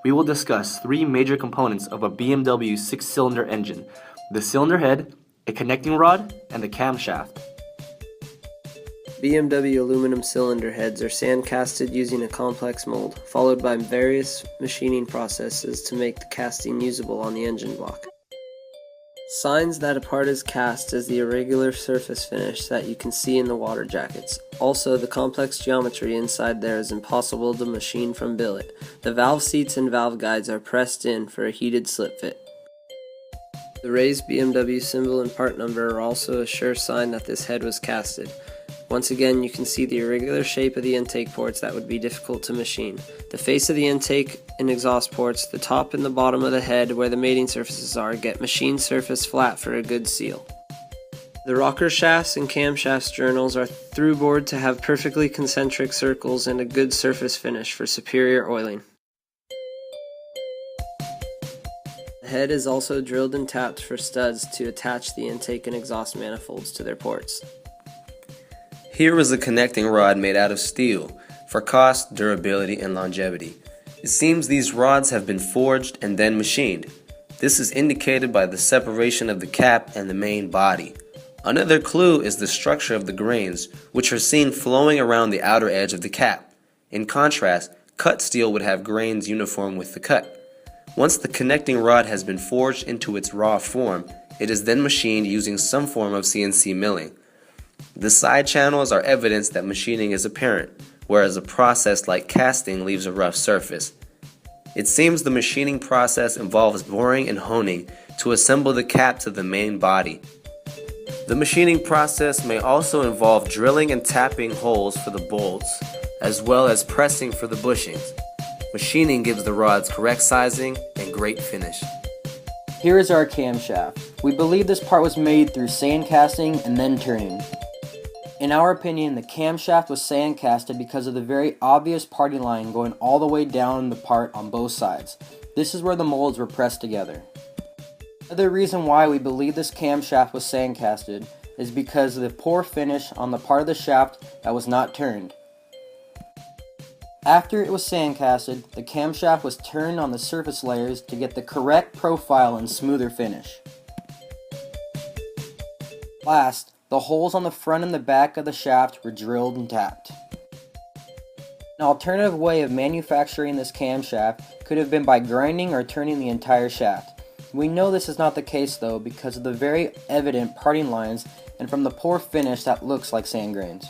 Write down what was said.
we will discuss three major components of a BMW 6-cylinder engine: the cylinder head, a connecting rod, and the camshaft. BMW aluminum cylinder heads are sandcasted using a complex mold, followed by various machining processes to make the casting usable on the engine block. Signs that a part is cast is the irregular surface finish that you can see in the water jackets. Also, the complex geometry inside there is impossible to machine from billet. The valve seats and valve guides are pressed in for a heated slip fit. The raised BMW symbol and part number are also a sure sign that this head was casted. Once again, you can see the irregular shape of the intake ports that would be difficult to machine. The face of the intake and exhaust ports, the top and the bottom of the head where the mating surfaces are, get machined surface flat for a good seal. The rocker shafts and camshaft journals are through bored to have perfectly concentric circles and a good surface finish for superior oiling. The head is also drilled and tapped for studs to attach the intake and exhaust manifolds to their ports. Here is a connecting rod made out of steel for cost, durability, and longevity. It seems these rods have been forged and then machined. This is indicated by the separation of the cap and the main body. Another clue is the structure of the grains, which are seen flowing around the outer edge of the cap. In contrast, cut steel would have grains uniform with the cut. Once the connecting rod has been forged into its raw form, it is then machined using some form of CNC milling. The side channels are evidence that machining is apparent, whereas a process like casting leaves a rough surface. It seems the machining process involves boring and honing to assemble the cap to the main body. The machining process may also involve drilling and tapping holes for the bolts, as well as pressing for the bushings. Machining gives the rods correct sizing and great finish. Here is our camshaft. We believe this part was made through sand casting and then turning. In our opinion, the camshaft was sand casted because of the very obvious parting line going all the way down the part on both sides. This is where the molds were pressed together. Another reason why we believe this camshaft was sand casted is because of the poor finish on the part of the shaft that was not turned. After it was sand casted, the camshaft was turned on the surface layers to get the correct profile and smoother finish. Last, the holes on the front and the back of the shaft were drilled and tapped. An alternative way of manufacturing this camshaft could have been by grinding or turning the entire shaft. We know this is not the case though because of the very evident parting lines and from the poor finish that looks like sand grains.